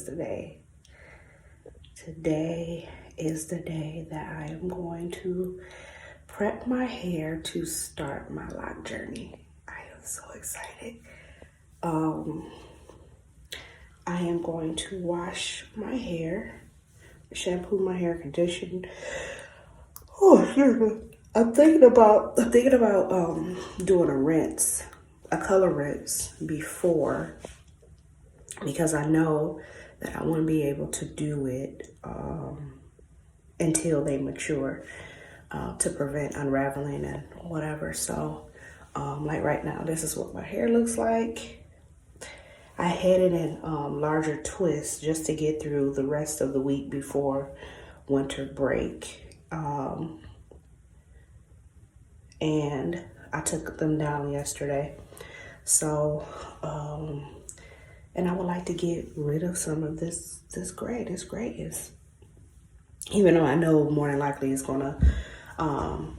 the day. Today is the day that I am going to prep my hair to start my lock journey. I am so excited. I am going to wash my hair, shampoo my hair, condition. Oh, excuse me. I'm thinking about doing a rinse, a color rinse before, because I know that I want to be able to do it until they mature, to prevent unraveling and whatever. So like right now, this is what my hair looks like. I had it in larger twists just to get through the rest of the week before winter break. And I took them down yesterday. So, and I would like to get rid of some of this gray. This gray is, even though I know more than likely it's gonna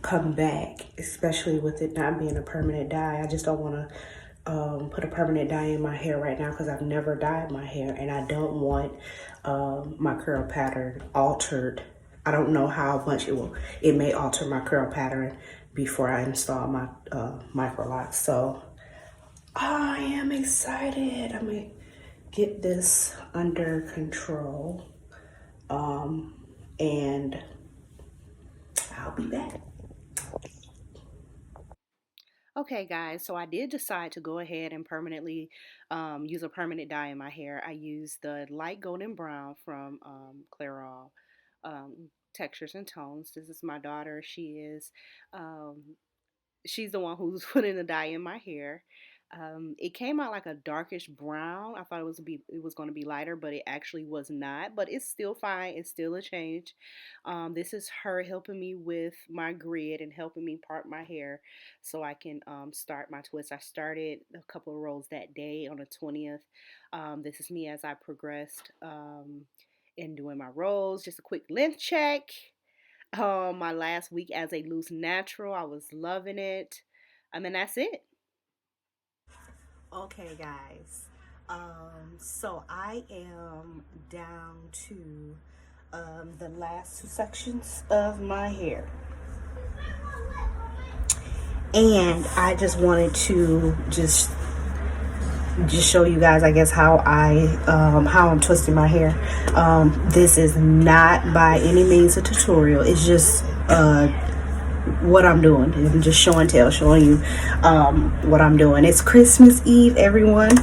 come back, especially with it not being a permanent dye. I just don't wanna put a permanent dye in my hair right now because I've never dyed my hair, and I don't want my curl pattern altered. I don't know how much it may alter my curl pattern before I install my Microlocs. So I am excited. I'm gonna get this under control, and I'll be back. Okay, guys, so I did decide to go ahead and permanently use a permanent dye in my hair. I used the light golden brown from Clairol Textures and Tones. This is my daughter. She's the one who's putting the dye in my hair. It came out like a darkish brown. I thought it was going to be lighter, but it actually was not. But it's still fine. It's still a change. This is her helping me with my grid and helping me part my hair so I can start my twist. I started a couple of rolls that day on the 20th. This is me as I progressed in doing my rolls. Just a quick length check. My last week as a loose natural, I was loving it. And that's it. Okay, guys, so I am down to the last two sections of my hair, and I just wanted to just show you guys, I guess, how I'm twisting my hair. This is not by any means a tutorial. It's just what I'm doing. I'm just show and tell, showing you what I'm doing. It's Christmas Eve, everyone.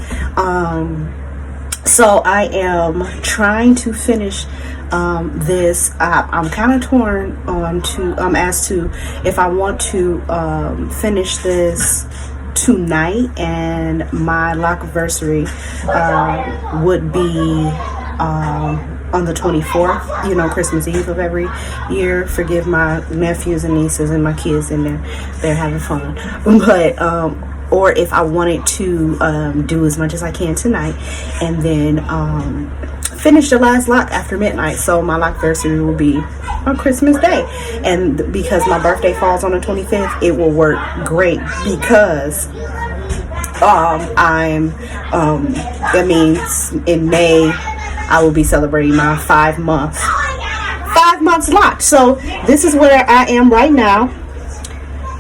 So I am trying to finish this. I'm kind of torn on to as to if I want to finish this tonight, and my lockversary would be on the 24th, you know, Christmas Eve of every year. Forgive my nephews and nieces and my kids in there, they're having fun. But or if I wanted to do as much as I can tonight, and then finish the last lock after midnight. So my lockversary will be on Christmas Day, and because my birthday falls on the 25th, it will work great, because that means in May I will be celebrating my 5 months lock. So this is where I am right now.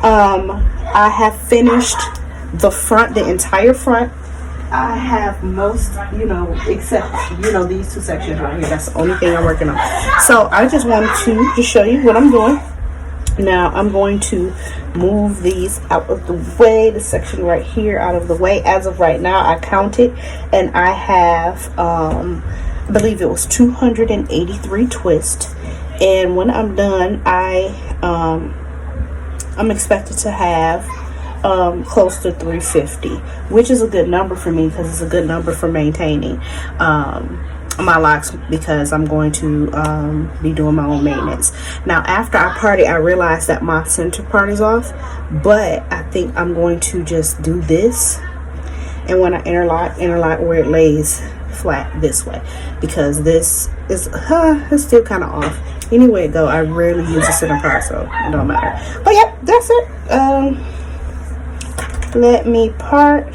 I have finished the front, the entire front. I have most, except, these two sections right here. That's the only thing I'm working on. So I just wanted to just show you what I'm doing. Now I'm going to move these out of the way, the section right here out of the way. As of right now, I counted, and I have, I believe it was 283 twists. And when I'm done, I'm expected to have close to 350, which is a good number for me, because it's a good number for maintaining my locks, because I'm going to be doing my own maintenance. Now after I party, I realized that my center part is off, but I think I'm going to just do this, and when I interlock where it lays flat this way, because this is it's still kind of off. Anyway though, I rarely use the center part, so it don't matter. But yeah, that's it. Let me part.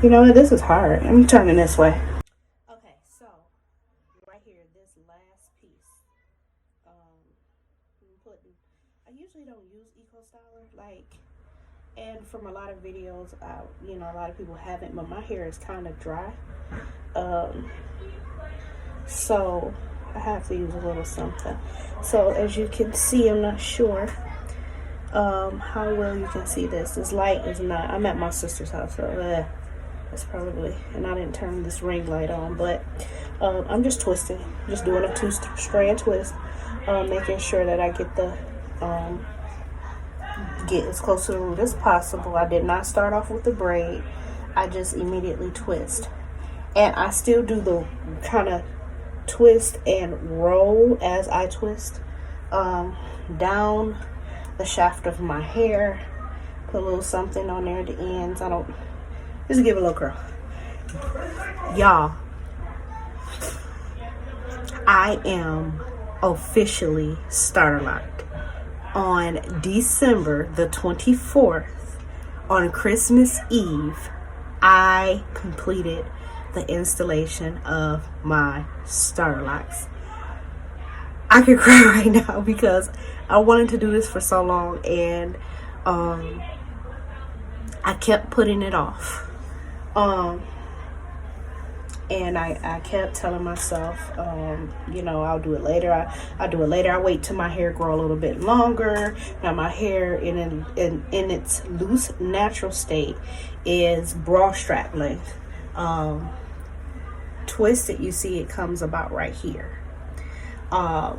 You know what, this is hard. I'm turning this way. Okay, so hairstyler, like, and from a lot of videos, you know, a lot of people haven't, but my hair is kind of dry. So I have to use a little something. So as you can see, I'm not sure how well you can see this. This light is not, I'm at my sister's house, so that's probably, and I didn't turn this ring light on, but I'm just twisting, just doing a 2-strand twist, making sure that I get the get as close to the root as possible. I did not start off with the braid. I just immediately twist, and I still do the kind of twist and roll as I twist down the shaft of my hair. Put a little something on there at the ends. I don't, just give it a little curl. Y'all, I am officially starter locked. On December the 24th, on Christmas Eve, I completed the installation of my starter locks. I could cry right now because I wanted to do this for so long, and I kept putting it off. And I kept telling myself, you know, I'll do it later. I'll do it later. I wait till my hair grow a little bit longer. Now my hair in its loose natural state is bra strap length. Twisted, you see it comes about right here. But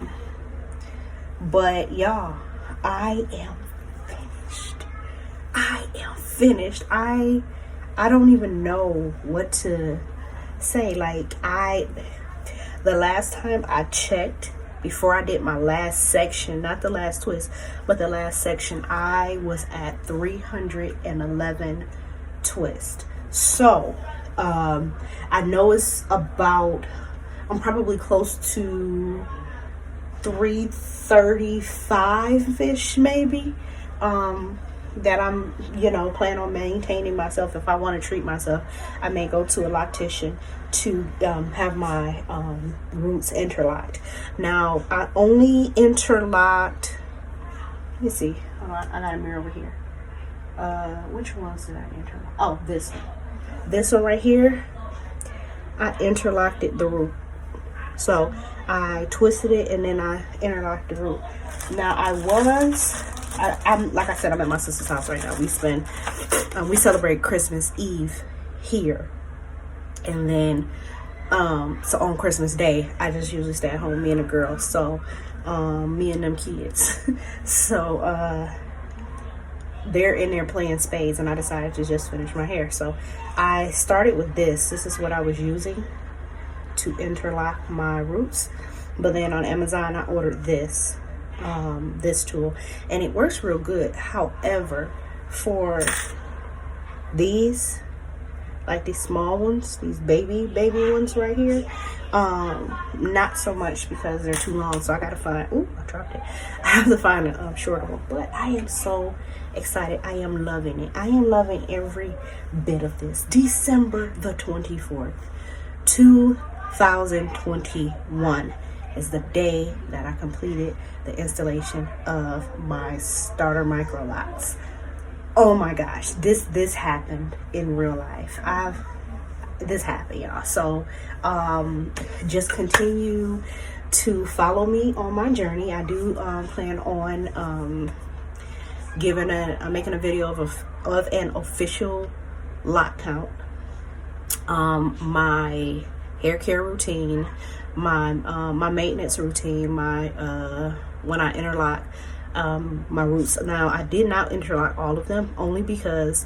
y'all, I am finished. I am finished. I don't even know what to say. Like, the last time I checked, before I did my last section, not the last twist, but the last section, I was at 311 twists. So I know it's about, I'm probably close to 335-ish maybe, that I'm, you know, plan on maintaining myself. If I want to treat myself, I may go to a loctician to have my roots interlocked. Now, I only interlocked, let me see, hold on, I got a mirror over here. Which ones did I interlock? Oh, this one. This one right here, I interlocked it, the root. So I twisted it and then I interlocked the root. Now I'm like I said, I'm at my sister's house right now. We celebrate Christmas Eve here, and then so on Christmas Day I just usually stay at home, me and the girls. So me and them kids. So they're in there playing spades, and I decided to just finish my hair. So I started with this. This is what I was using to interlock my roots, but then on Amazon I ordered this tool, and it works real good. However, for these, like these small ones, these baby ones right here, not so much, because they're too long. So I gotta find, ooh, I dropped it. I have to find a shorter one. But I am so excited. I am loving it. I am loving every bit of this. December the 24th, 2021 is the day that I completed the installation of my starter Microlocs. Oh my gosh, this happened in real life. This happened, y'all. So just continue to follow me on my journey. I do plan on making a video of an official lock count, my hair care routine, my maintenance routine, my when I interlock my roots. Now, I did not interlock all of them, only because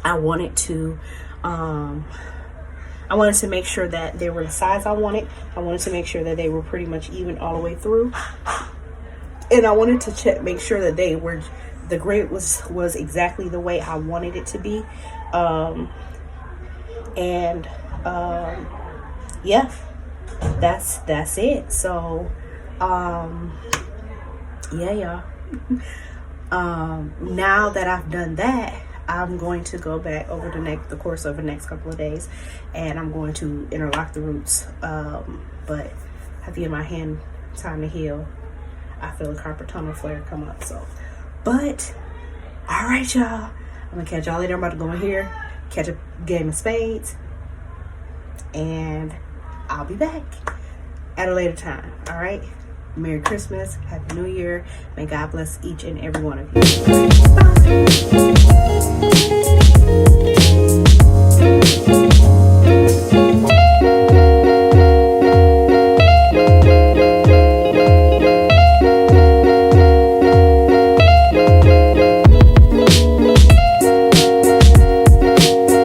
I wanted to make sure that they were the size I wanted. I wanted to make sure that they were pretty much even all the way through, and I wanted to make sure that they were, the grid was exactly the way I wanted it to be. Yeah, that's it. So yeah, y'all. Now that I've done that, I'm going to go back over the course of the next couple of days, and I'm going to interlock the roots. But I have to give my hand time to heal. I feel a carpal tunnel flare come up. So, but All right, y'all. I'm gonna catch y'all later. I'm about to go in here, catch a game of spades, and I'll be back at a later time. All right. Merry Christmas. Happy New Year. May God bless each and every one of you. Bye.